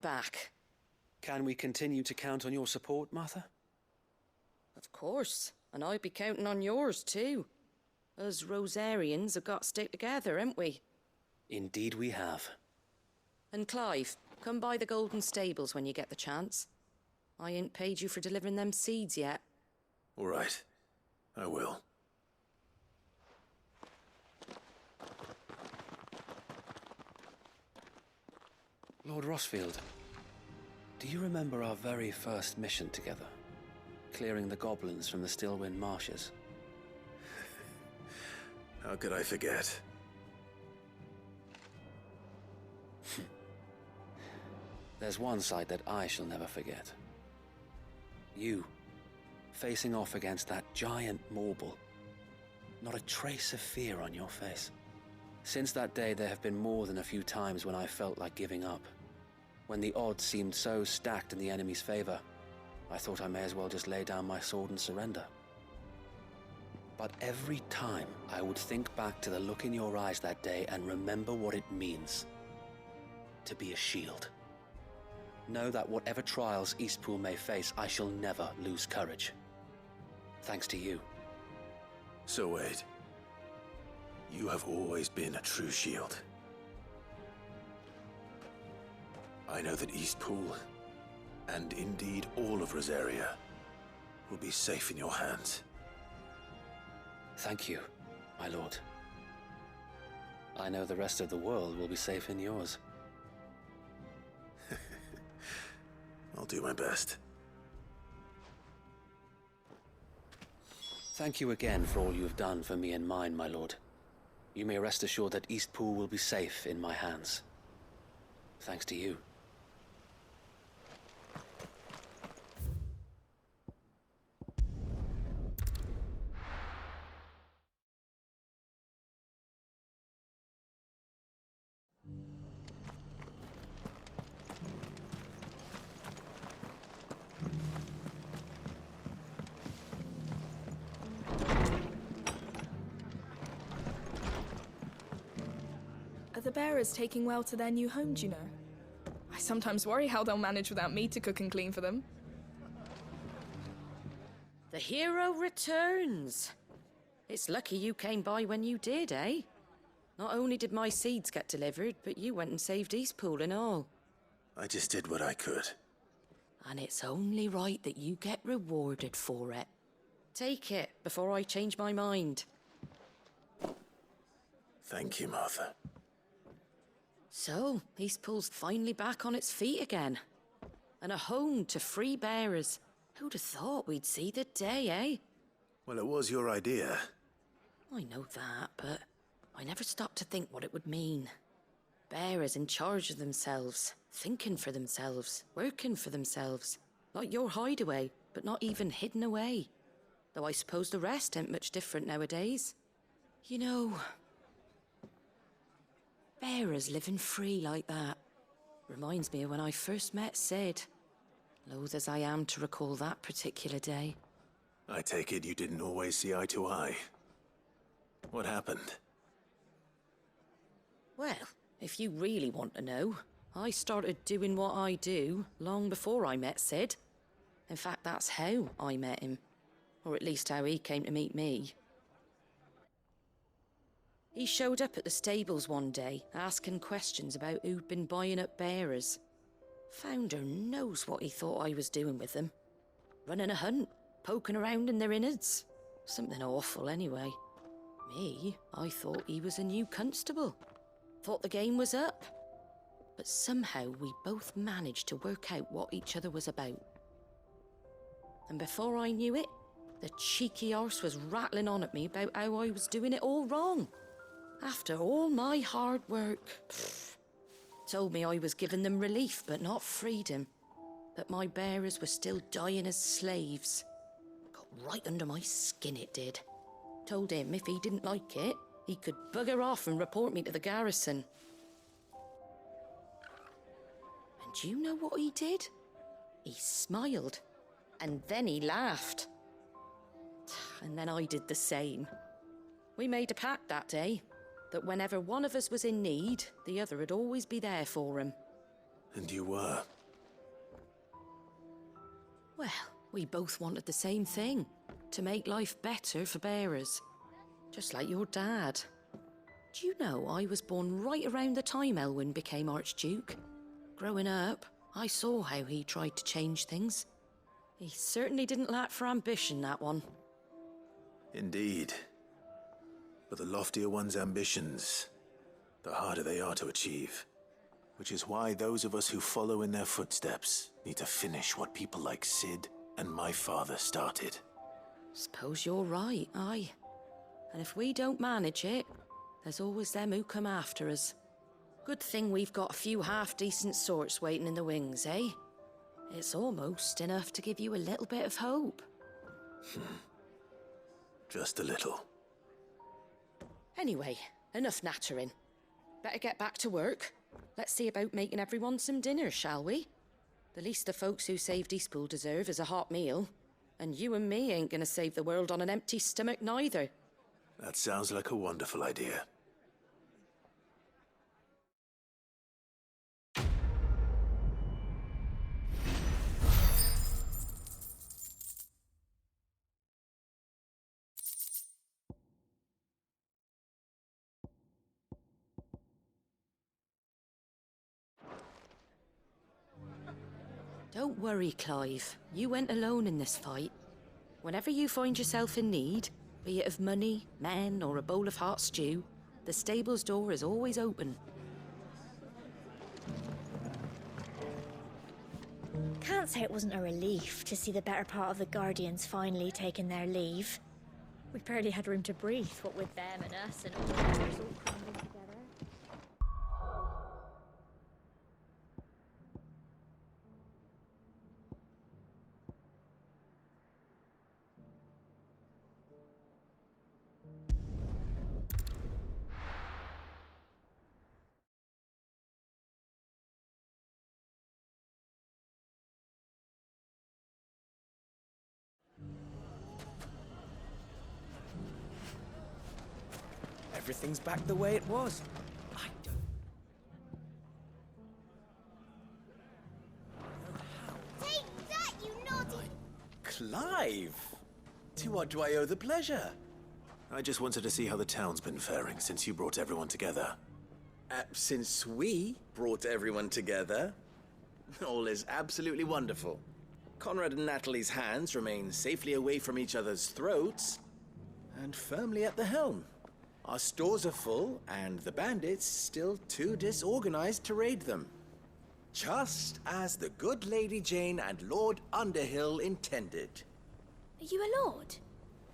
back. Can we continue to count on your support, Mother? Of course, and I'd be counting on yours too. Us Rosarians have got to stick together, haven't we? Indeed we have. And Clive, come by the Golden Stables when you get the chance. I ain't paid you for delivering them seeds yet. All right, I will. Lord Rosfield, do you remember our very first mission together? Clearing the goblins from the Stillwind marshes? How could I forget? There's one sight that I shall never forget. You, facing off against that giant Morble. Not a trace of fear on your face. Since that day, there have been more than a few times when I felt like giving up. When the odds seemed so stacked in the enemy's favor, I thought I may as well just lay down my sword and surrender. But every time I would think back to the look in your eyes that day and remember what it means to be a shield. Know that whatever trials Eastpool may face, I shall never lose courage. Thanks to you. So Wade, you have always been a true shield. I know that Eastpool, and indeed all of Rosaria, will be safe in your hands. Thank you, my lord. I know the rest of the world will be safe in yours. I'll do my best. Thank you again for all you have done for me and mine, my lord. You may rest assured that Eastpool will be safe in my hands. Thanks to you. Are the bearers taking well to their new home, do you know? I sometimes worry how they'll manage without me to cook and clean for them. The hero returns. It's lucky you came by when you did, eh? Not only did my seeds get delivered, but you went and saved Eastpool and all. I just did what I could. And it's only right that you get rewarded for it. Take it before I change my mind. Thank you, Martha. So, Eastpool's finally back on its feet again. And a home to free bearers. Who'd have thought we'd see the day, eh? Well, it was your idea. I know that, but I never stopped to think what it would mean. Bearers in charge of themselves, thinking for themselves, working for themselves. Like your hideaway, but not even hidden away. Though I suppose the rest ain't much different nowadays. You know, bearers living free like that reminds me of when I first met Sid. Loath as I am to recall that particular day. I take it you didn't always see eye to eye. What happened? Well, if you really want to know, I started doing what I do long before I met Sid. In fact, that's how I met him. Or at least how he came to meet me. He showed up at the stables one day, asking questions about who'd been buying up bearers. Founder knows what he thought I was doing with them. Running a hunt, poking around in their innards. Something awful anyway. Me, I thought he was a new constable. Thought the game was up. But somehow we both managed to work out what each other was about. And before I knew it, the cheeky arse was rattling on at me about how I was doing it all wrong. After all my hard work. Told me I was giving them relief, but not freedom. That my bearers were still dying as slaves. Got right under my skin, it did. Told him if he didn't like it, he could bugger off and report me to the garrison. And do you know what he did? He smiled. And then he laughed. And then I did the same. We made a pact that day, that whenever one of us was in need, the other would always be there for him. And you were. Well, we both wanted the same thing. To make life better for bearers. Just like your dad. Do you know I was born right around the time Elwyn became Archduke? Growing up, I saw how he tried to change things. He certainly didn't lack for ambition, that one. Indeed. But the loftier one's ambitions, the harder they are to achieve. Which is why those of us who follow in their footsteps need to finish what people like Sid and my father started. Suppose you're right, aye. And if we don't manage it, there's always them who come after us. Good thing we've got a few half-decent sorts waiting in the wings, eh? It's almost enough to give you a little bit of hope. Just a little. Anyway, enough nattering. Better get back to work. Let's see about making everyone some dinner, shall we? The least the folks who saved Eastpool deserve is a hot meal. And you and me ain't gonna save the world on an empty stomach neither. That sounds like a wonderful idea. Don't worry, Clive. You went alone in this fight. Whenever you find yourself in need, be it of money, men, or a bowl of hot stew, the stable's door is always open. Can't say it wasn't a relief to see the better part of the Guardians finally taking their leave. We barely had room to breathe, what with them and us and all the others all crammed in together. Everything's back the way it was. I don't know how. Take that, you naughty... Clive! To what do I owe the pleasure? I just wanted to see how the town's been faring since you brought everyone together. Since we brought everyone together, all is absolutely wonderful. Conrad and Natalie's hands remain safely away from each other's throats and firmly at the helm. Our stores are full, and the bandits still too disorganized to raid them. Just as the good Lady Jane and Lord Underhill intended. Are you a lord?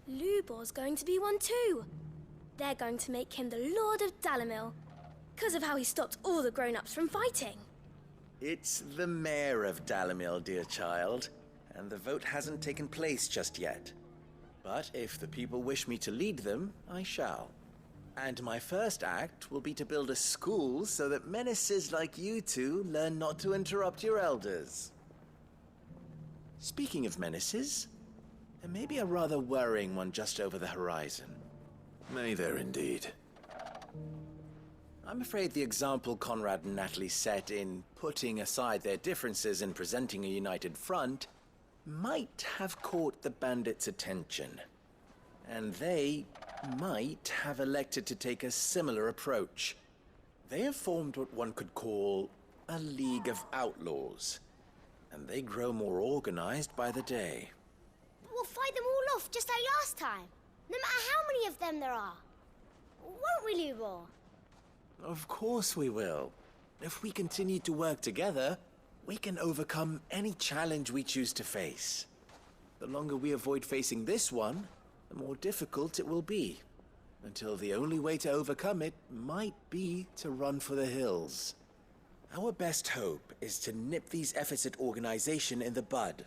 Lubor's going to be one too. They're going to make him the Lord of Dalimil, because of how he stopped all the grown-ups from fighting. It's the mayor of Dalimil, dear child, and the vote hasn't taken place just yet. But if the people wish me to lead them, I shall. And my first act will be to build a school so that menaces like you two learn not to interrupt your elders. Speaking of menaces, there may be a rather worrying one just over the horizon. May there indeed. I'm afraid the example Conrad and Natalie set in putting aside their differences and presenting a united front might have caught the bandits' attention. And they might have elected to take a similar approach. They have formed what one could call a League of Outlaws, and they grow more organized by the day. But we'll fight them all off just like last time, no matter how many of them there are. Won't we, Lubor? Of course we will. If we continue to work together, we can overcome any challenge we choose to face. The longer we avoid facing this one, the more difficult it will be, until the only way to overcome it might be to run for the hills. Our best hope is to nip these efforts at organization in the bud,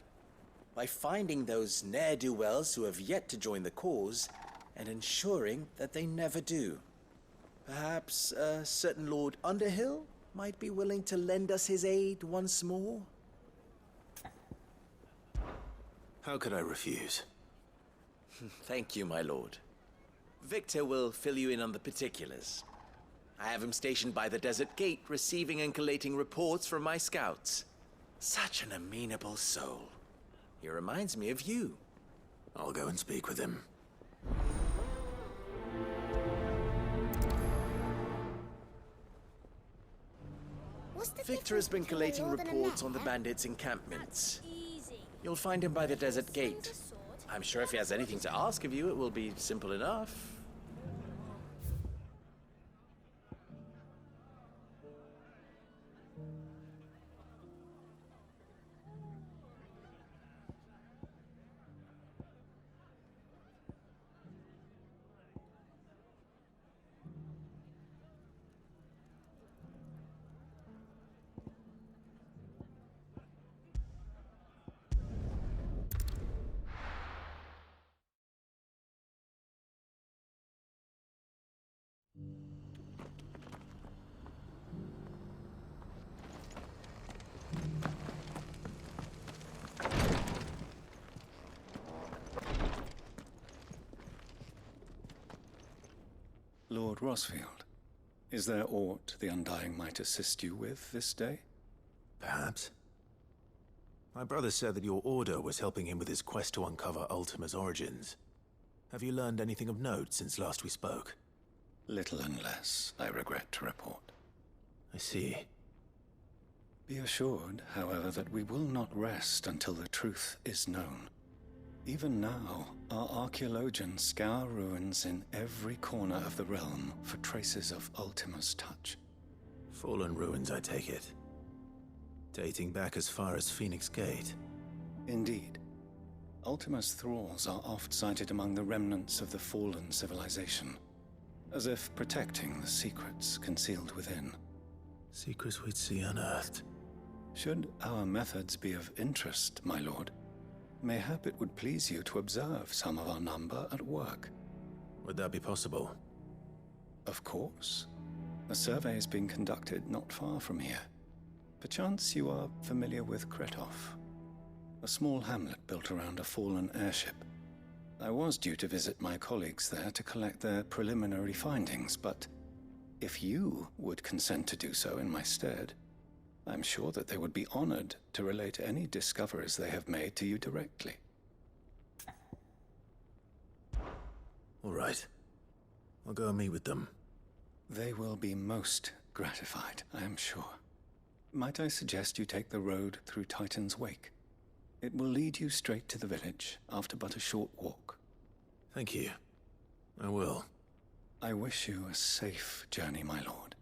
by finding those ne'er-do-wells who have yet to join the cause, and ensuring that they never do. Perhaps a certain Lord Underhill might be willing to lend us his aid once more? How could I refuse? Thank you, my lord. Victor will fill you in on the particulars. I have him stationed by the desert gate, receiving and collating reports from my scouts. Such an amenable soul. He reminds me of you. I'll go and speak with him. Victor has been collating reports on the bandits' encampments. You'll find him by the desert gate. I'm sure if he has anything to ask of you, it will be simple enough. Lord Rosfield, is there aught the Undying might assist you with this day? Perhaps. My brother said that your order was helping him with his quest to uncover Ultima's origins. Have you learned anything of note since last we spoke? Little and less, I regret to report. I see. Be assured, however, that we will not rest until the truth is known. Even now, our archaeologians scour ruins in every corner of the realm for traces of Ultima's touch. Fallen ruins, I take it. Dating back as far as Phoenix Gate. Indeed. Ultima's thralls are oft sighted among the remnants of the fallen civilization, as if protecting the secrets concealed within. Secrets we'd see unearthed. Should our methods be of interest, my lord, mayhap it would please you to observe some of our number at work. Would that be possible? Of course. A survey is being conducted not far from here. Perchance you are familiar with Kretov, a small hamlet built around a fallen airship. I was due to visit my colleagues there to collect their preliminary findings, but if you would consent to do so in my stead, I'm sure that they would be honored to relate any discoveries they have made to you directly. All right. I'll go and meet with them. They will be most gratified, I am sure. Might I suggest you take the road through Titan's Wake? It will lead you straight to the village after but a short walk. Thank you. I will. I wish you a safe journey, my lord.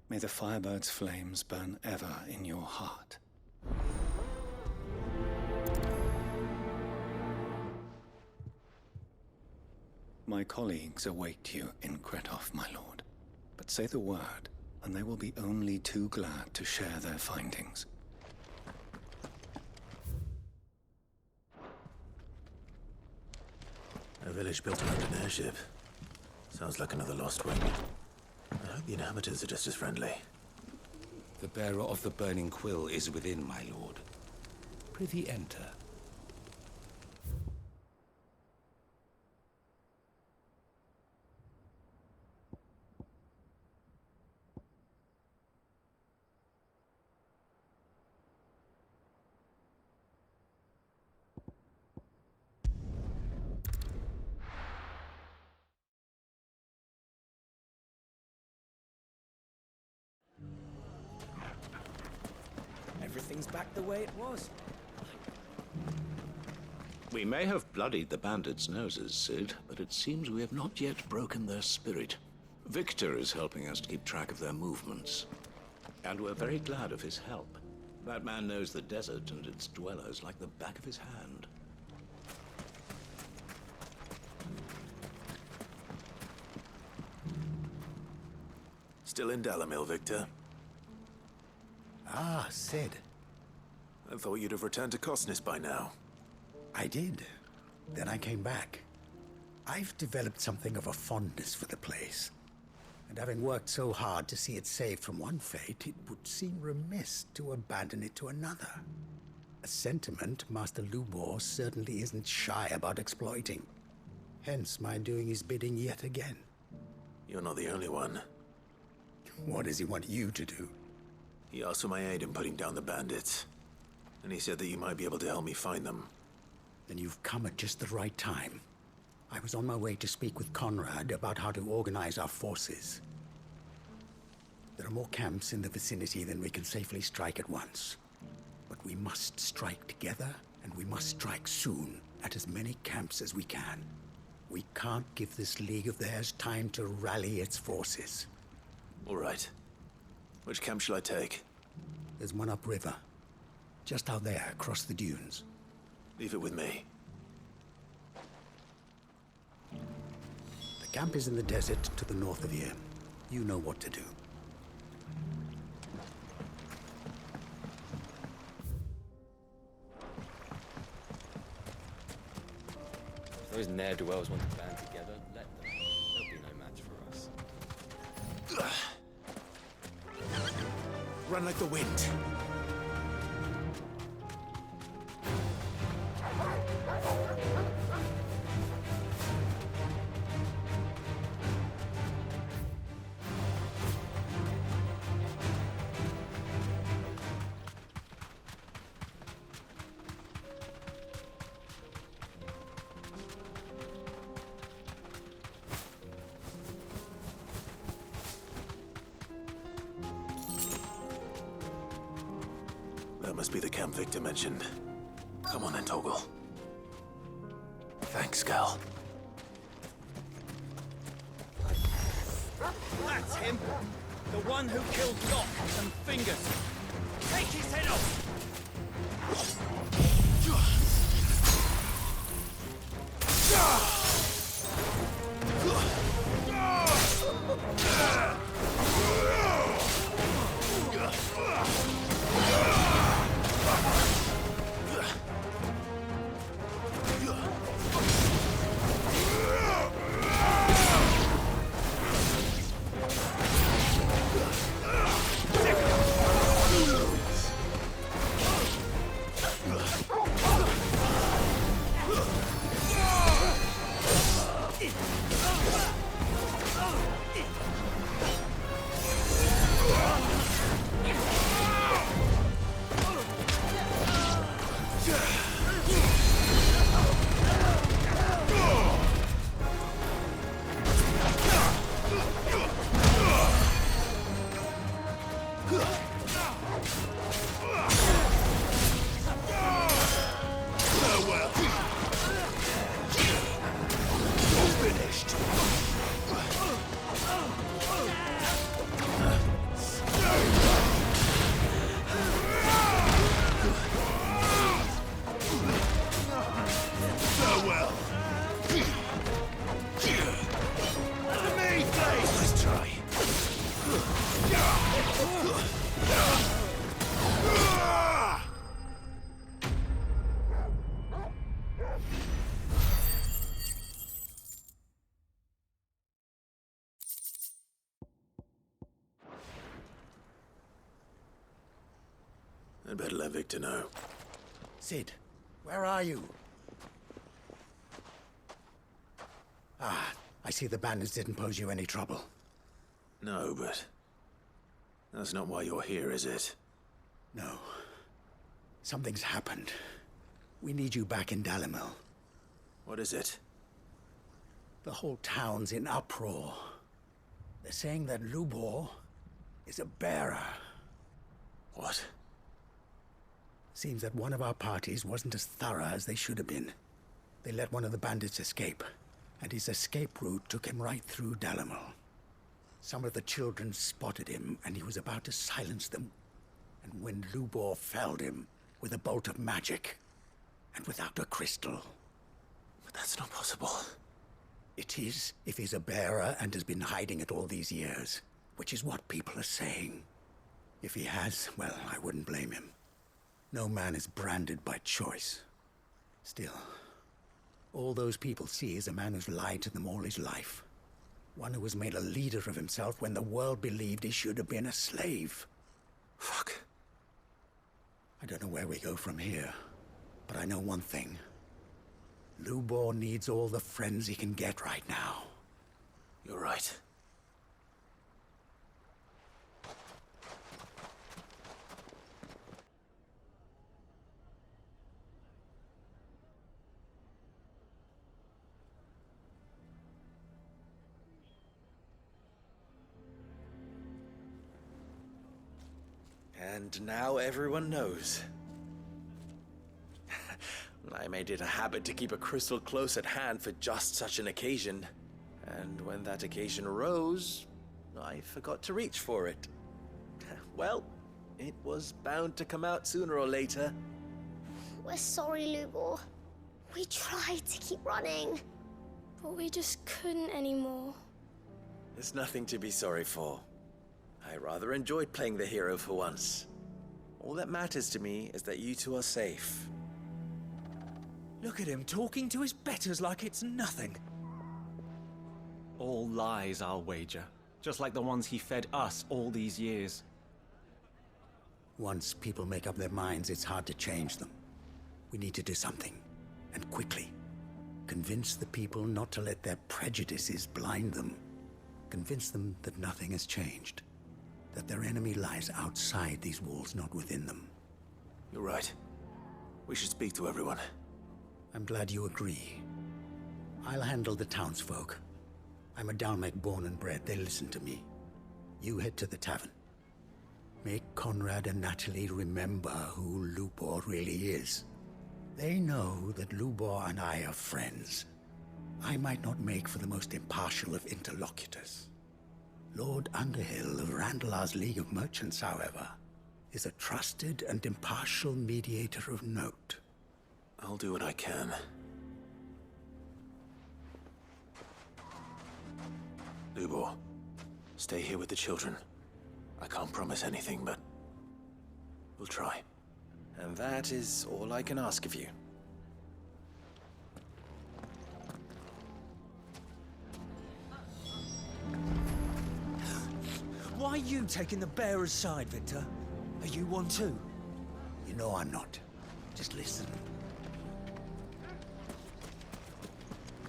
May the Firebird's flames burn ever in your heart. My colleagues await you in Kretov, my lord. But say the word, and they will be only too glad to share their findings. A village built around an airship. Sounds like another lost wing. I hope the inhabitants are just as friendly. The bearer of the burning quill is within, my lord. Prithee enter. Everything's back the way it was. We may have bloodied the bandits' noses, Cid, but it seems we have not yet broken their spirit. Victor is helping us to keep track of their movements. And we're very glad of his help. That man knows the desert and its dwellers like the back of his hand. Still in Dalamil, Victor? Ah, Cid. I thought you'd have returned to Cosnis by now. I did. Then I came back. I've developed something of a fondness for the place. And having worked so hard to see it saved from one fate, it would seem remiss to abandon it to another. A sentiment Master Lubor certainly isn't shy about exploiting. Hence my doing his bidding yet again. You're not the only one. What does he want you to do? He asked for my aid in putting down the bandits. And he said that you might be able to help me find them. Then you've come at just the right time. I was on my way to speak with Conrad about how to organize our forces. There are more camps in the vicinity than we can safely strike at once. But we must strike together, and we must strike soon at as many camps as we can. We can't give this league of theirs time to rally its forces. All right. Which camp shall I take? There's one upriver. Just out there, across the dunes. Leave it with me. The camp is in the desert to the north of here. You know what to do. If those ne'er-do-wells want to band together, let them. They'll be no match for us. Run like the wind. That must be the camp Victor mentioned. Come on then, Toggle. Thanks, Gal. That's him! The one who killed Locke and Fingers! Take his head off! I'd better let Victor know. Sid, where are you? Ah, I see the bandits didn't pose you any trouble. No, but that's not why you're here, is it? No. Something's happened. We need you back in Dalimil. What is it? The whole town's in uproar. They're saying that Lubor is a bearer. What? Seems that one of our parties wasn't as thorough as they should have been. They let one of the bandits escape, and his escape route took him right through Dalimil. Some of the children spotted him, and he was about to silence them. And when Lubor felled him with a bolt of magic, and without a crystal. But that's not possible. It is, if he's a bearer and has been hiding it all these years, which is what people are saying. If he has, well, I wouldn't blame him. No man is branded by choice. Still, all those people see is a man who's lied to them all his life. One who was made a leader of himself when the world believed he should have been a slave. Fuck. I don't know where we go from here, but I know one thing. Lubor needs all the friends he can get right now. You're right. And now everyone knows. I made it a habit to keep a crystal close at hand for just such an occasion. And when that occasion arose, I forgot to reach for it. Well, it was bound to come out sooner or later. We're sorry, Lubor. We tried to keep running, but we just couldn't anymore. There's nothing to be sorry for. I rather enjoyed playing the hero for once. All that matters to me is that you two are safe. Look at him talking to his betters like it's nothing. All lies, I'll wager. Just like the ones he fed us all these years. Once people make up their minds, it's hard to change them. We need to do something, and quickly. Convince the people not to let their prejudices blind them. Convince them that nothing has changed. That their enemy lies outside these walls, not within them. You're right. We should speak to everyone. I'm glad you agree. I'll handle the townsfolk. I'm a Dalmek born and bred. They'll listen to me. You head to the tavern. Make Conrad and Natalie remember who Lubor really is. They know that Lubor and I are friends. I might not make for the most impartial of interlocutors. Lord Underhill of Randalar's League of Merchants, however, is a trusted and impartial mediator of note. I'll do what I can. Lubor, stay here with the children. I can't promise anything, but we'll try. And that is all I can ask of you. Why are you taking the bearer's side, Victor? Are you one too? You know I'm not. Just listen.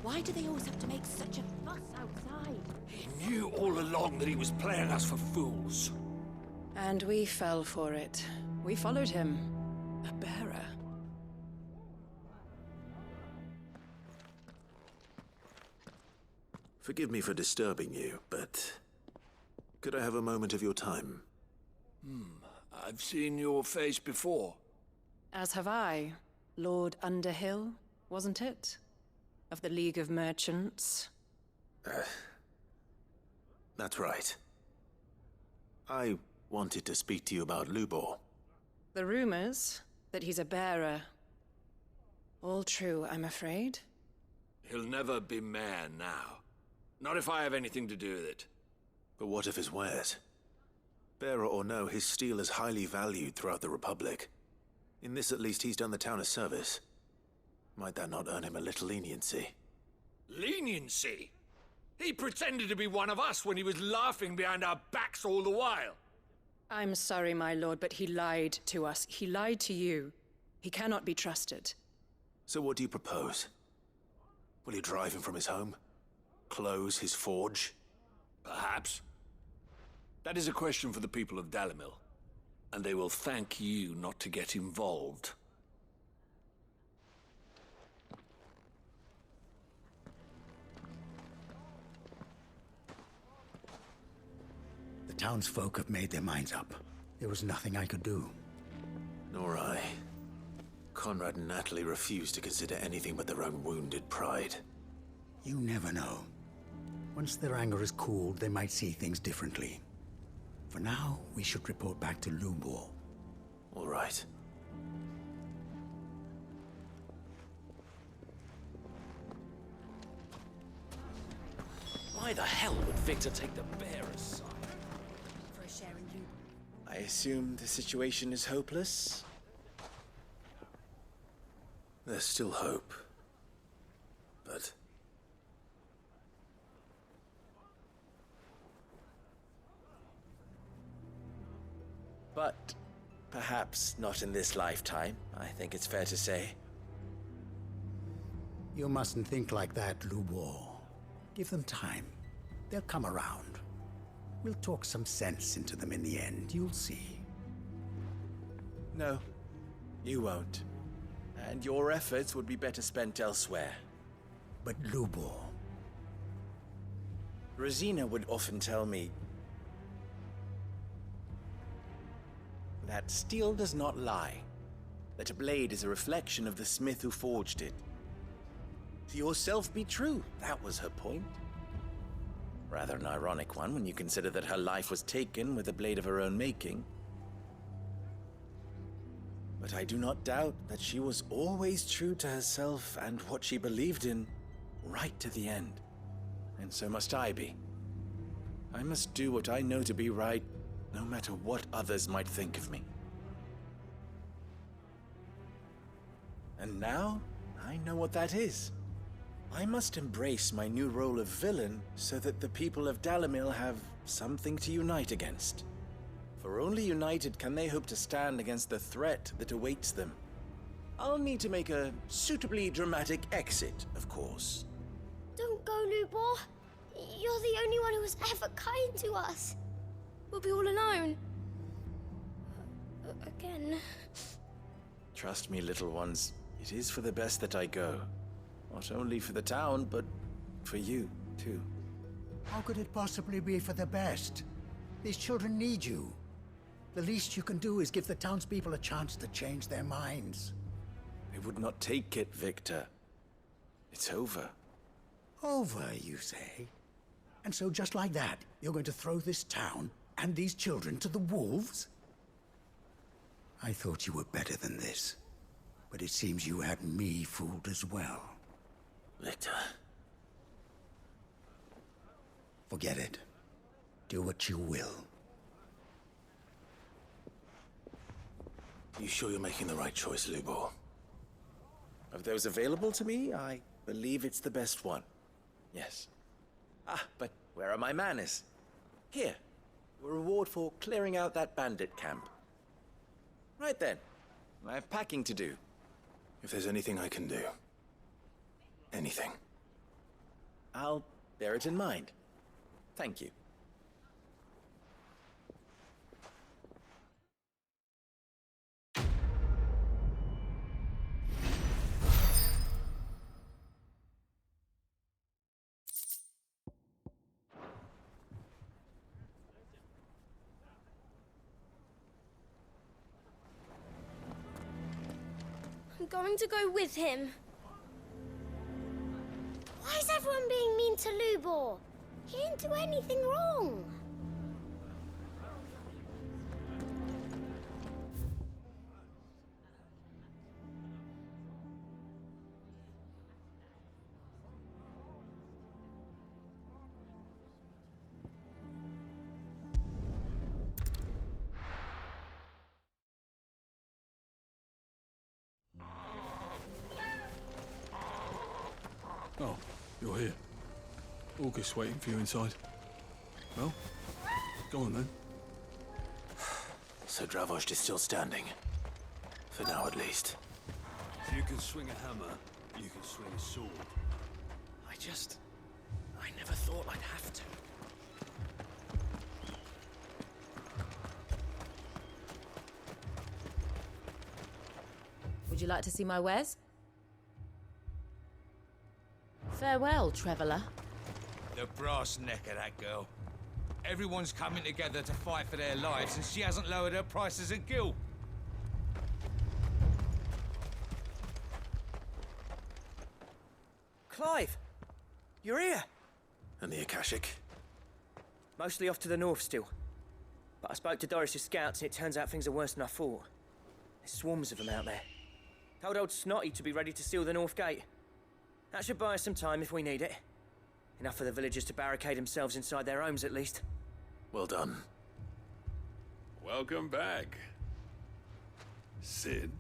Why do they always have to make such a fuss outside? He knew all along that he was playing us for fools. And we fell for it. We followed him. A bearer. Forgive me for disturbing you, but could I have a moment of your time? I've seen your face before. As have I. Lord Underhill, wasn't it? Of the League of Merchants. That's right. I wanted to speak to you about Lubor. The rumors that he's a bearer. All true, I'm afraid. He'll never be mayor now. Not if I have anything to do with it. But what of his wares? Bearer or no, his steel is highly valued throughout the Republic. In this at least, he's done the town a service. Might that not earn him a little leniency? Leniency? He pretended to be one of us when he was laughing behind our backs all the while. I'm sorry, my lord, but he lied to us. He lied to you. He cannot be trusted. So what do you propose? Will you drive him from his home? Close his forge? Perhaps. That is a question for the people of Dalimil. And they will thank you not to get involved. The townsfolk have made their minds up. There was nothing I could do. Nor I. Conrad and Natalie refused to consider anything but their own wounded pride. You never know. Once their anger is cooled, they might see things differently. For now, we should report back to Lubor. All right. Why the hell would Victor take the bearer's side? For a share in Lubor. I assume the situation is hopeless? There's still hope. But But perhaps not in this lifetime, I think it's fair to say. You mustn't think like that, Lubor. Give them time. They'll come around. We'll talk some sense into them in the end, you'll see. No, you won't. And your efforts would be better spent elsewhere. But Lubor... Rosina would often tell me that steel does not lie, that a blade is a reflection of the smith who forged it. To yourself be true, that was her point. Rather an ironic one when you consider that her life was taken with a blade of her own making. But I do not doubt that she was always true to herself and what she believed in, right to the end. And so must I be. I must do what I know to be right, no matter what others might think of me. And now, I know what that is. I must embrace my new role of villain so that the people of Dalimil have something to unite against. For only united can they hope to stand against the threat that awaits them. I'll need to make a suitably dramatic exit, of course. Don't go, Lubor. You're the only one who was ever kind to us. We'll be all alone. Again. Trust me, little ones. It is for the best that I go. Not only for the town, but for you, too. How could it possibly be for the best? These children need you. The least you can do is give the townspeople a chance to change their minds. They would not take it, Victor. It's over. Over, you say? And so just like that, you're going to throw this town and these children to the wolves? I thought you were better than this. But it seems you had me fooled as well. Victor. Forget it. Do what you will. You sure you're making the right choice, Lubor? Of those available to me, I believe it's the best one. Yes. Ah, but where are my manners? Here. A reward for clearing out that bandit camp. Right then. I have packing to do. If there's anything I can do. Anything. I'll bear it in mind. Thank you. I'm going to go with him. Why is everyone being mean to Lubor? He didn't do anything wrong. Oh, you're here. August waiting for you inside. Well, go on then. So Dravost is still standing. For now, at least. If you can swing a hammer, you can swing a sword. I never thought I'd have to. Would you like to see my wares? Farewell, traveller. The brass neck of that girl. Everyone's coming together to fight for their lives, and she hasn't lowered her prices a gill. Clive! You're here! And the Akashic? Mostly off to the north still. But I spoke to Doris's scouts, and it turns out things are worse than I thought. There's swarms of them out there. Told old Snotty to be ready to seal the north gate. That should buy us some time if we need it. Enough for the villagers to barricade themselves inside their homes, at least. Well done. Welcome back, Sid.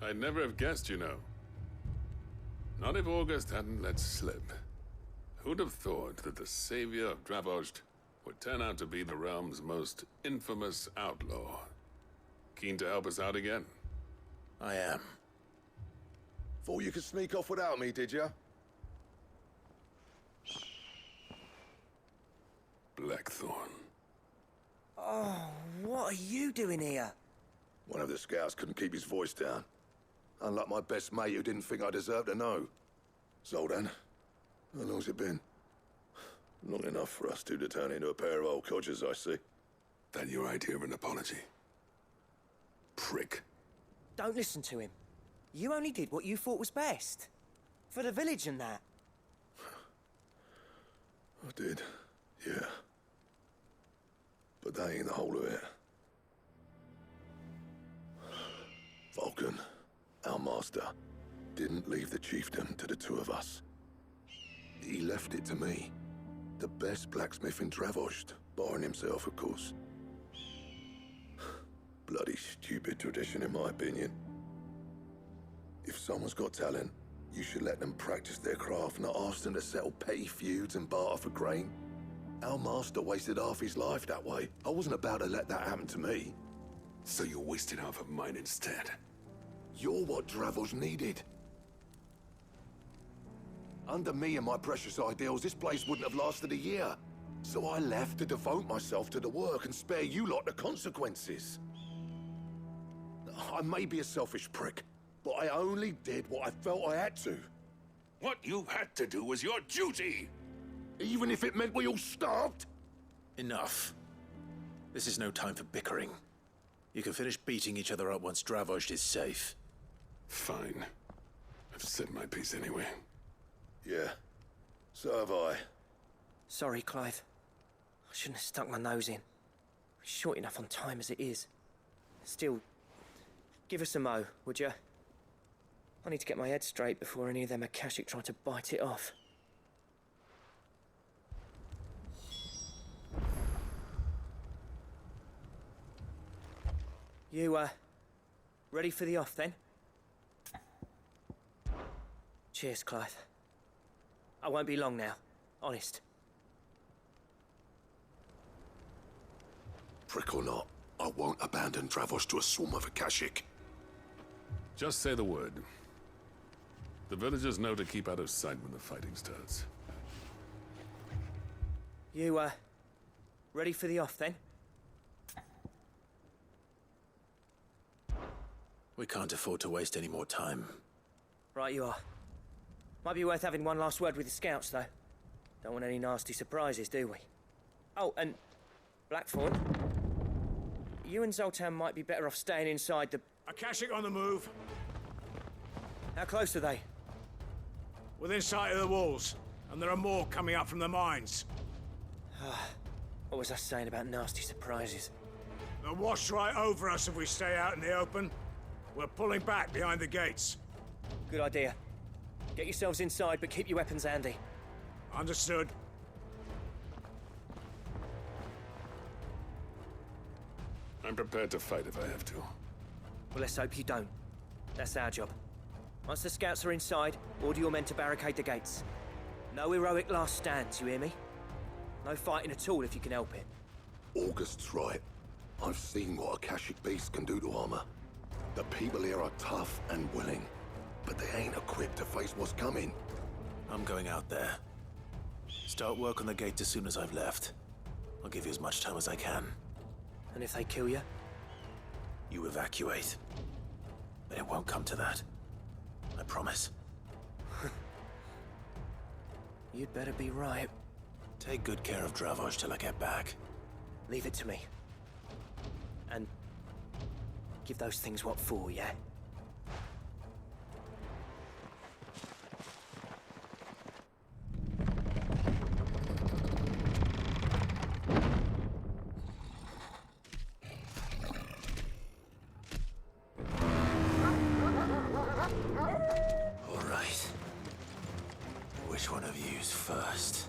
I'd never have guessed, you know. Not if August hadn't let slip. Who'd have thought that the savior of Dravost would turn out to be the realm's most infamous outlaw? Keen to help us out again? I am. Thought you could sneak off without me, did you? Blackthorn. Oh, what are you doing here? One of the scouts couldn't keep his voice down. Unlike my best mate who didn't think I deserved to know. Zoldan, how long's it been? Long enough for us two to turn into a pair of old codgers, I see. That your idea of an apology? Prick. Don't listen to him. You only did what you thought was best. For the village and that. I did, yeah. But that ain't the whole of it. Vulcan, our master, didn't leave the chiefdom to the two of us. He left it to me, the best blacksmith in Dravost, barring himself, of course. Bloody stupid tradition, in my opinion. If someone's got talent, you should let them practice their craft, not ask them to settle petty feuds and barter for grain. Our master wasted half his life that way. I wasn't about to let that happen to me. So you wasted half of mine instead. You're what Dravost needed. Under me and my precious ideals, this place wouldn't have lasted a year. So I left to devote myself to the work and spare you lot the consequences. I may be a selfish prick, but I only did what I felt I had to. What you had to do was your duty! Even if it meant we all starved? Enough. This is no time for bickering. You can finish beating each other up once Dravost is safe. Fine. I've said my piece anyway. Yeah, so have I. Sorry, Clive. I shouldn't have stuck my nose in. We're short enough on time as it is. Still, give us a mo, would you? I need to get my head straight before any of them Akashic try to bite it off. You, ready for the off, then? Cheers, Clive. I won't be long now, honest. Prick or not, I won't abandon Dravost to a swarm of Akashic. Just say the word. The villagers know to keep out of sight when the fighting starts. You, ready for the off, then? We can't afford to waste any more time. Right you are. Might be worth having one last word with the scouts, though. Don't want any nasty surprises, do we? Oh, and Blackthorn, you and Zoltan might be better off staying inside the... Akashic on the move. How close are they? Within sight of the walls, and there are more coming up from the mines. What was I saying about nasty surprises? They'll wash right over us if we stay out in the open. We're pulling back behind the gates. Good idea. Get yourselves inside, but keep your weapons handy. Understood. I'm prepared to fight if I have to. Well, let's hope you don't. That's our job. Once the scouts are inside, order your men to barricade the gates. No heroic last stands, you hear me? No fighting at all if you can help it. August's right. I've seen what Akashic beasts can do to armor. The people here are tough and willing, but they ain't equipped to face what's coming. I'm going out there. Start work on the gate as soon as I've left. I'll give you as much time as I can. And if they kill you? You evacuate. But it won't come to that. I promise. You'd better be right. Take good care of Dravost till I get back. Leave it to me. And give those things what for, yeah? All right. Which one of you's first?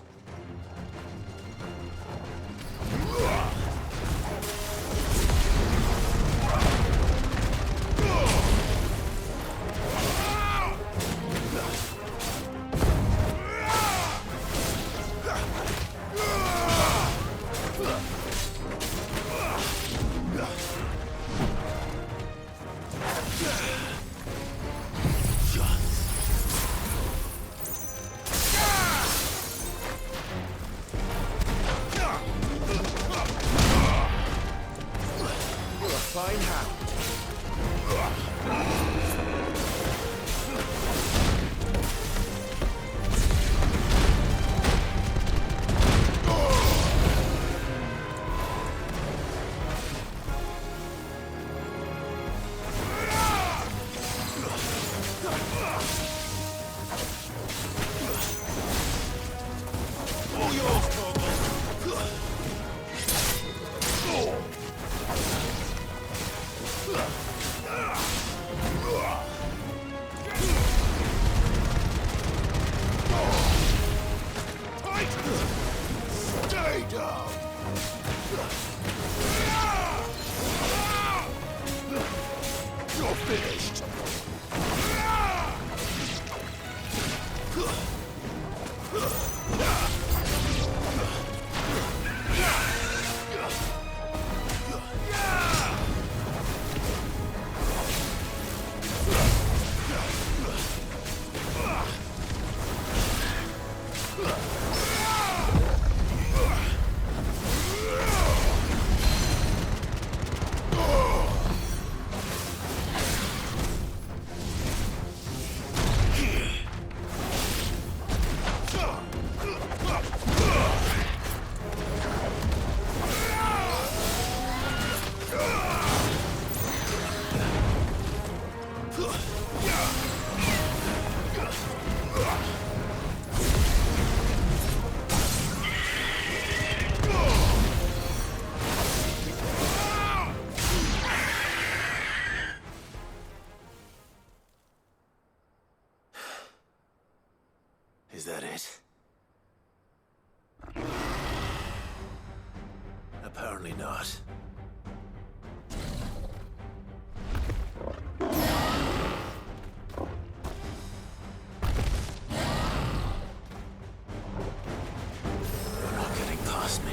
you're finished. Is that it? Apparently not. You're not getting past me.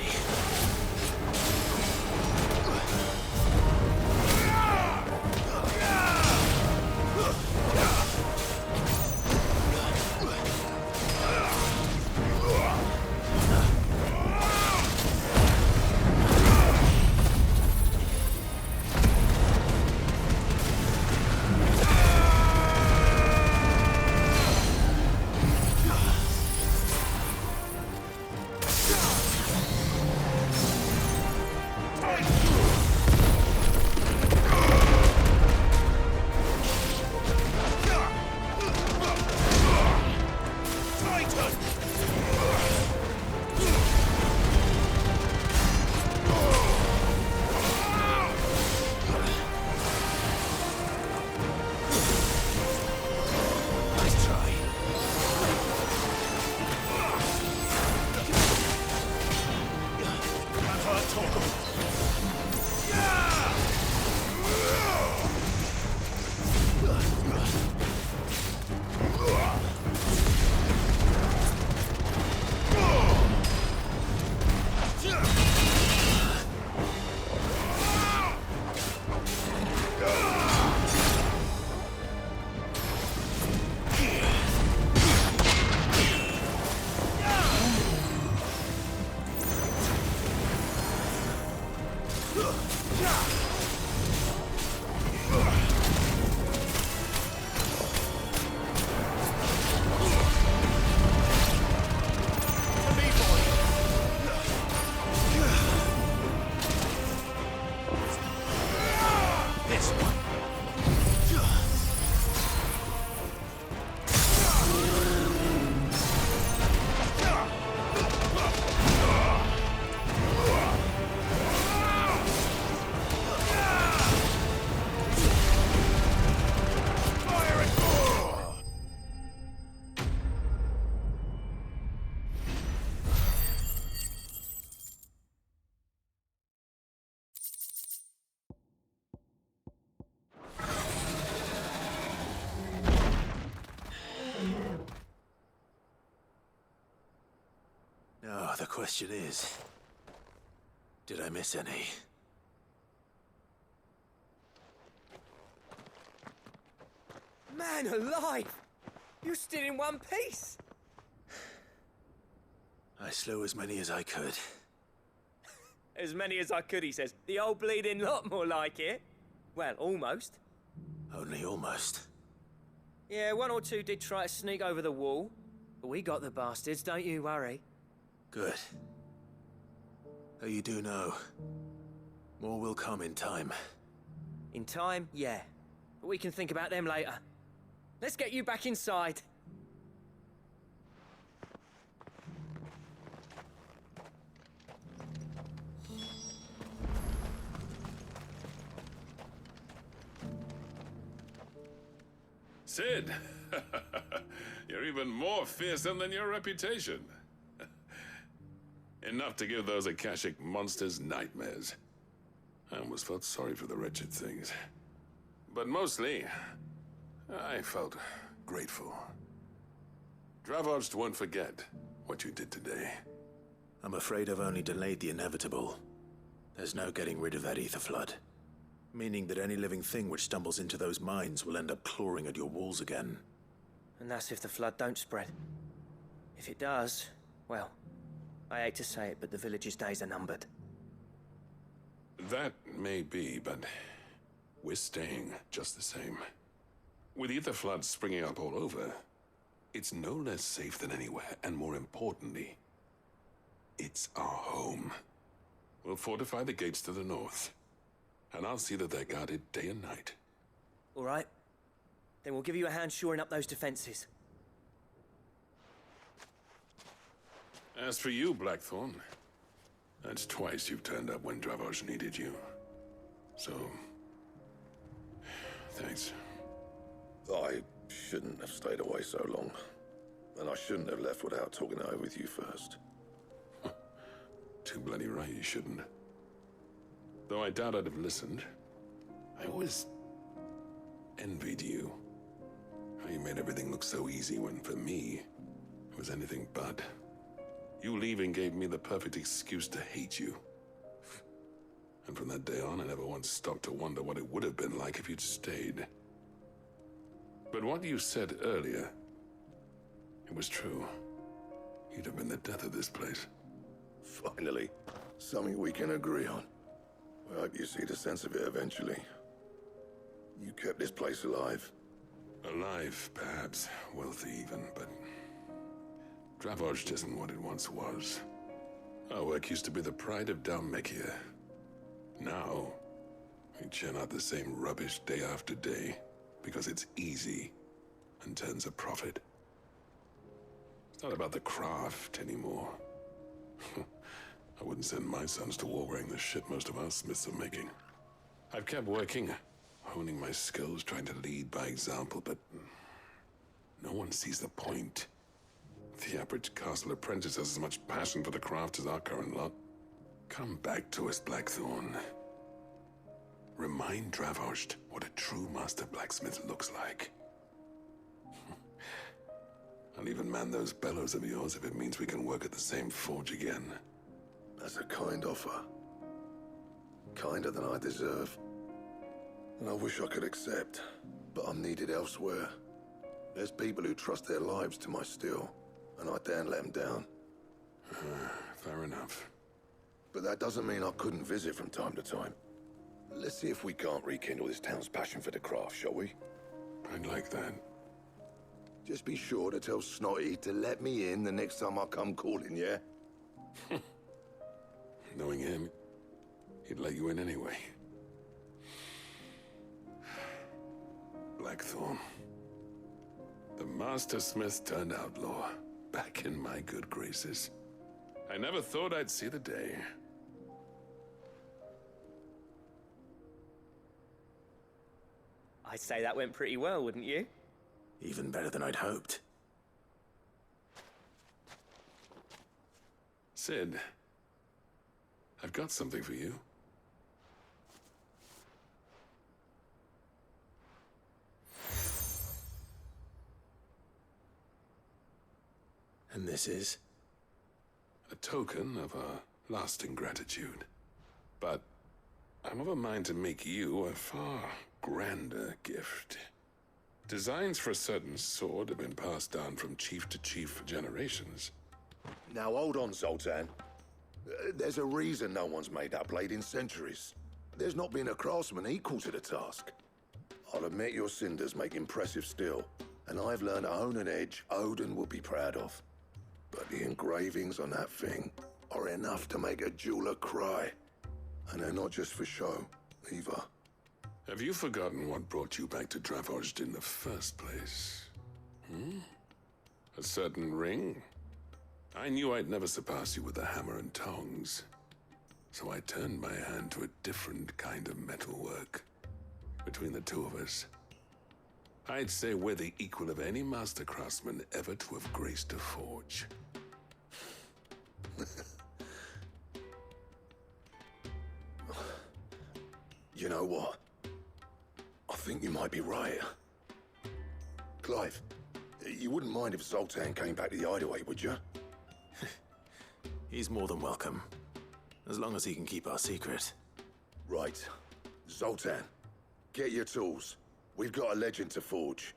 Now, the question is, did I miss any? Man alive! You're still in one piece! I slew as many as I could. As many as I could, he says. The old bleeding lot, more like it. Well, almost. Only almost. Yeah, one or two did try to sneak over the wall. But we got the bastards, don't you worry. Good. Though you do know, more will come in time. In time, yeah. But we can think about them later. Let's get you back inside. Sid! You're even more fearsome than your reputation. Enough to give those Akashic monsters nightmares. I almost felt sorry for the wretched things. But mostly, I felt grateful. Dravost won't forget what you did today. I'm afraid I've only delayed the inevitable. There's no getting rid of that ether flood. Meaning that any living thing which stumbles into those mines will end up clawing at your walls again. And that's if the flood don't spread. If it does, well, I hate to say it, but the village's days are numbered. That may be, but we're staying just the same. With ether floods springing up all over, it's no less safe than anywhere, and more importantly, it's our home. We'll fortify the gates to the north, and I'll see that they're guarded day and night. All right. Then we'll give you a hand shoring up those defenses. As for you, Blackthorn, that's twice you've turned up when Dravosh needed you. So, thanks. I shouldn't have stayed away so long. And I shouldn't have left without talking it over with you first. Too bloody right you shouldn't. Though I doubt I'd have listened. I always envied you. How you made everything look so easy when, for me, it was anything but. You leaving gave me the perfect excuse to hate you. And from that day on, I never once stopped to wonder what it would have been like if you'd stayed. But what you said earlier, it was true. You'd have been the death of this place. Finally, something we can agree on. I hope you see the sense of it eventually. You kept this place alive. Alive, perhaps. Wealthy even, but Dravosh isn't what it once was. Our work used to be the pride of Dalmekia. Now, we churn out the same rubbish day after day because it's easy and turns a profit. It's not about the craft anymore. I wouldn't send my sons to war wearing the shit most of our smiths are making. I've kept working, honing my skills, trying to lead by example, but no one sees the point. The average castle apprentice has as much passion for the craft as our current lot. Come back to us, Blackthorn. Remind Dravosh what a true master blacksmith looks like. I'll even man those bellows of yours if it means we can work at the same forge again. That's a kind offer. Kinder than I deserve. And I wish I could accept, but I'm needed elsewhere. There's people who trust their lives to my steel, and I daren't let them down. Fair enough. But that doesn't mean I couldn't visit from time to time. Let's see if we can't rekindle this town's passion for the craft, shall we? I'd like that. Just be sure to tell Snotty to let me in the next time I come calling, yeah? Knowing him, he'd let you in anyway. Blackthorn. The Master Smith turned outlaw, back in my good graces. I never thought I'd see the day. I'd say that went pretty well, wouldn't you? Even better than I'd hoped. Sid, I've got something for you. And this is? A token of our lasting gratitude. But I'm of a mind to make you a far grander gift. Designs for a certain sword have been passed down from chief to chief for generations. Now hold on, Zoltan. There's a reason no one's made that blade in centuries. There's not been a craftsman equal to the task. I'll admit your cinders make impressive steel, and I've learned to hone an edge Odin will be proud of. But the engravings on that thing are enough to make a jeweler cry. And they're not just for show, either. Have you forgotten what brought you back to Dravosh in the first place? A certain ring? I knew I'd never surpass you with the hammer and tongs. So I turned my hand to a different kind of metalwork. Between the two of us, I'd say we're the equal of any master craftsman ever to have graced a forge. You know what? I think you might be right. Clive, you wouldn't mind if Zoltan came back to the hideaway, would you? He's more than welcome. As long as he can keep our secret. Right. Zoltan, get your tools. We've got a legend to forge.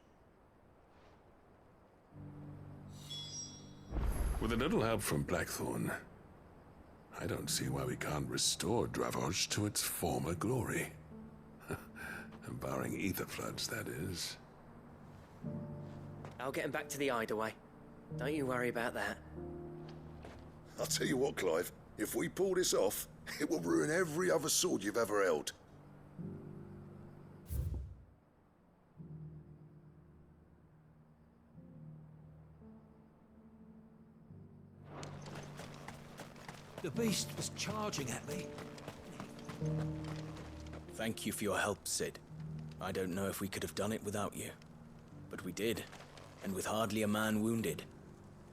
With a little help from Blackthorn, I don't see why we can't restore Dravoj to its former glory. Barring ether floods, that is. I'll get him back to the hideaway. Don't you worry about that. I'll tell you what, Clive. If we pull this off, it will ruin every other sword you've ever held. The beast was charging at me. Thank you for your help, Sid. I don't know if we could have done it without you. But we did, and with hardly a man wounded.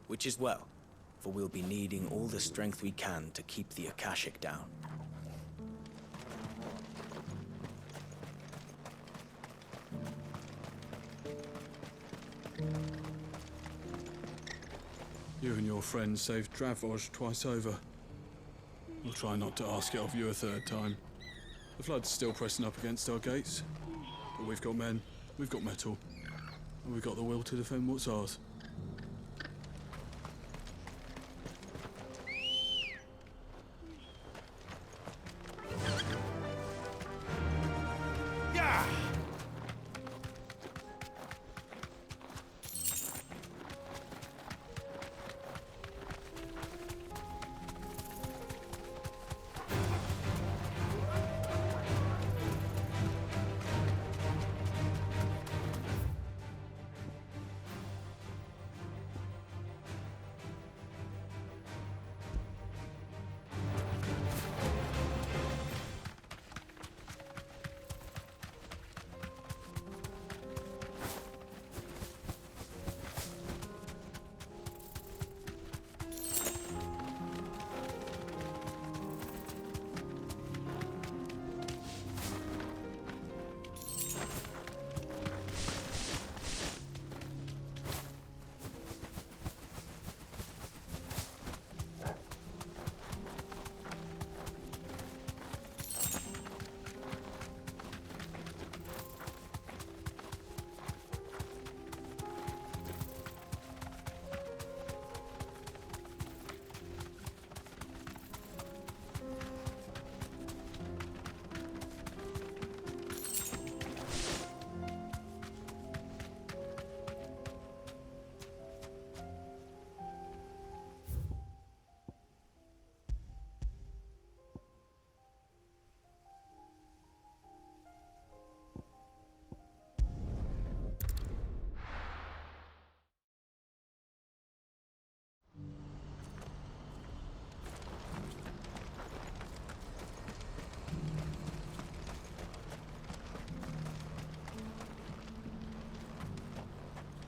Which is well, for we'll be needing all the strength we can to keep the Akashic down. You and your friends saved Dravoj twice over. We'll try not to ask it of you a third time. The flood's still pressing up against our gates. But we've got men, we've got metal, and we've got the will to defend what's ours.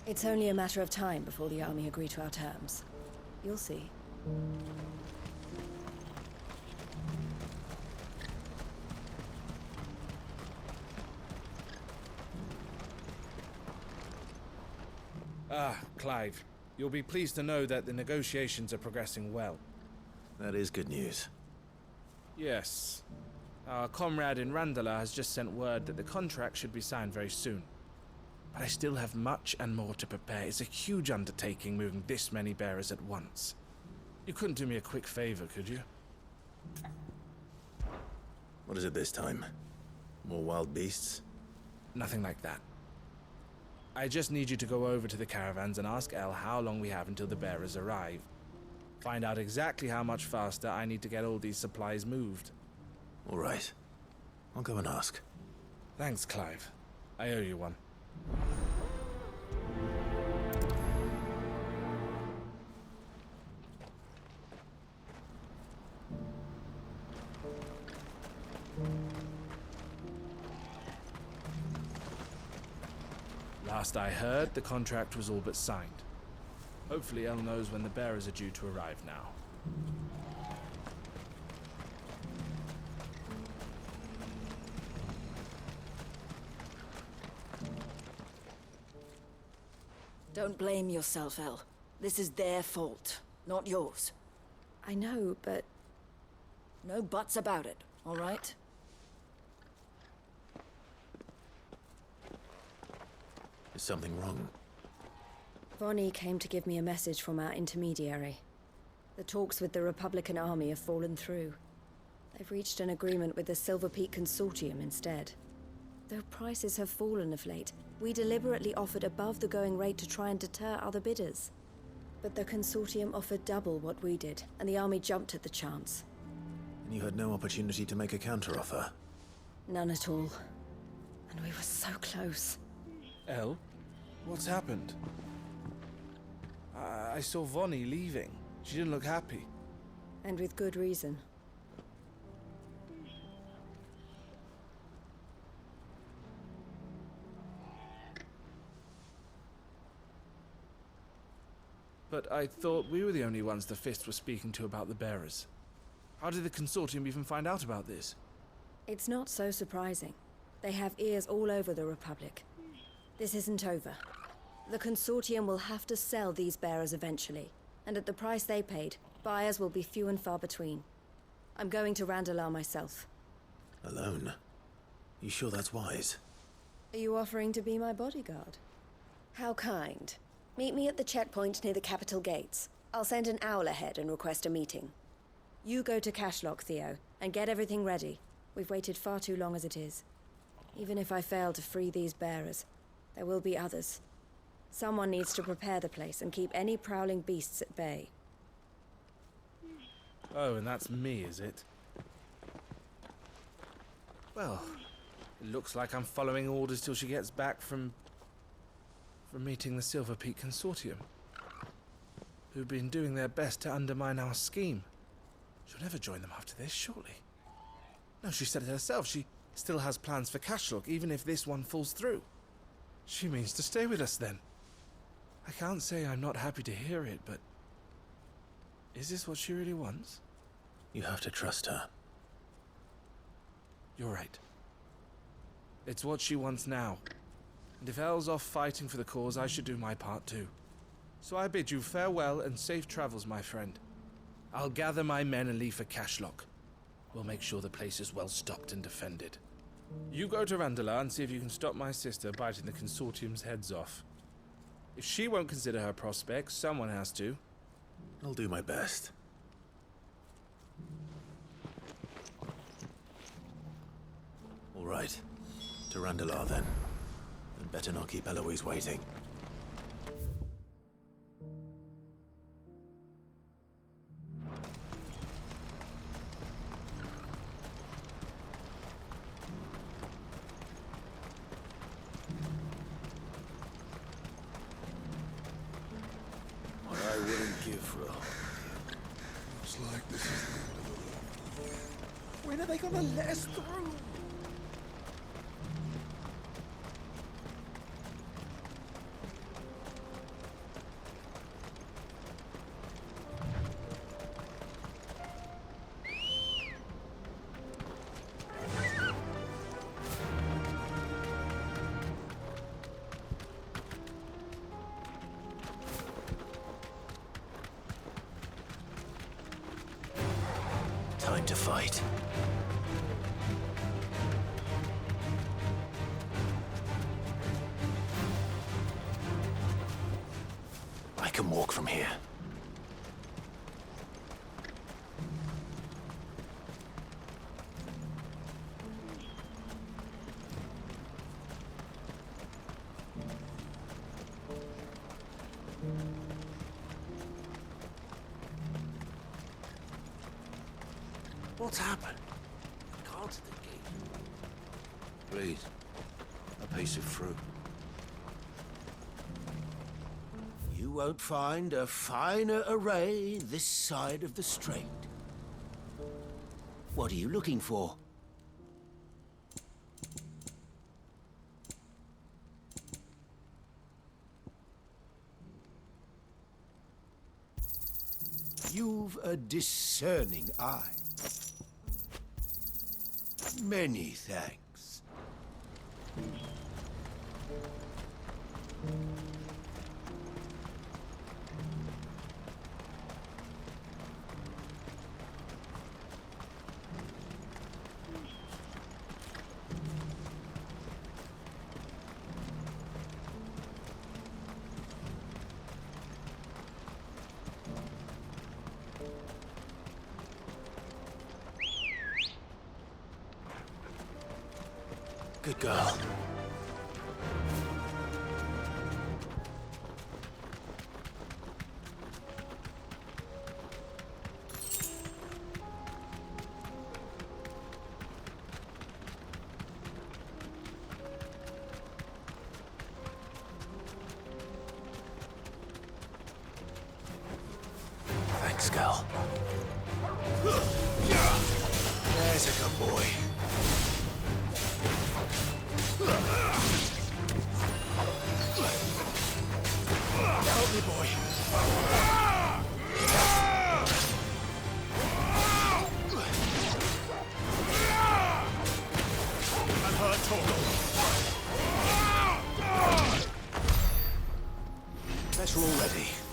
It's only a matter of time before the army agree to our terms. You'll see. Ah, Clive. You'll be pleased to know that the negotiations are progressing well. That is good news. Yes. Our comrade in Randala has just sent word that the contract should be signed very soon. But I still have much and more to prepare. It's a huge undertaking moving this many bearers at once. You couldn't do me a quick favor, could you? What is it this time? More wild beasts? Nothing like that. I just need you to go over to the caravans and ask El how long we have until the bearers arrive. Find out exactly how much faster I need to get all these supplies moved. All right. I'll go and ask. Thanks, Clive. I owe you one. Last I heard, the contract was all but signed. Hopefully El knows when the bearers are due to arrive now. Don't blame yourself, El. This is their fault, not yours. I know, but... No buts about it, all right? Is something wrong? Vonnie came to give me a message from our intermediary. The talks with the Republican army have fallen through. They've reached an agreement with the Silver Peak Consortium instead. Though prices have fallen of late, we deliberately offered above the going rate to try and deter other bidders. But the Consortium offered double what we did, and the army jumped at the chance. And you had no opportunity to make a counteroffer? None at all. And we were so close. Elle? What's happened? I saw Vonnie leaving. She didn't look happy. And with good reason. But I thought we were the only ones the Fist were speaking to about the bearers. How did the Consortium even find out about this? It's not so surprising. They have ears all over the Republic. This isn't over. The Consortium will have to sell these bearers eventually, and at the price they paid, buyers will be few and far between. I'm going to Randalar myself. Alone? You sure that's wise? Are you offering to be my bodyguard? How kind. Meet me at the checkpoint near the capital gates. I'll send an owl ahead and request a meeting. You go to Cashlock, Theo, and get everything ready. We've waited far too long as it is. Even if I fail to free these bearers, there will be others. Someone needs to prepare the place and keep any prowling beasts at bay. Oh, and that's me, is it? Well, it looks like I'm following orders till she gets back from meeting the Silver Peak Consortium, who've been doing their best to undermine our scheme. She'll never join them after this, surely. No, she said it herself. She still has plans for Cashlock, even if this one falls through. She means to stay with us, then. I can't say I'm not happy to hear it, but... is this what she really wants? You have to trust her. You're right. It's what she wants now. And if Elle's off fighting for the cause, I should do my part too. So I bid you farewell and safe travels, my friend. I'll gather my men and leave for Cashlock. We'll make sure the place is well stocked and defended. You go to Randalar and see if you can stop my sister biting the Consortium's heads off. If she won't consider her prospects, someone has to. I'll do my best. All right. To Randalar, then. And better not keep Eloise waiting. I wouldn't give for a... Looks like this is the end of the road. When are they gonna let us through? Time to fight. I can walk from here. What's happened? Guards at the gate. Please, a piece of fruit. You won't find a finer array this side of the strait. What are you looking for? You've a discerning eye. Many thanks. Good girl. Thanks, girl. There's a good boy. Help me, boy. I'm hurt, Torgal. Better already.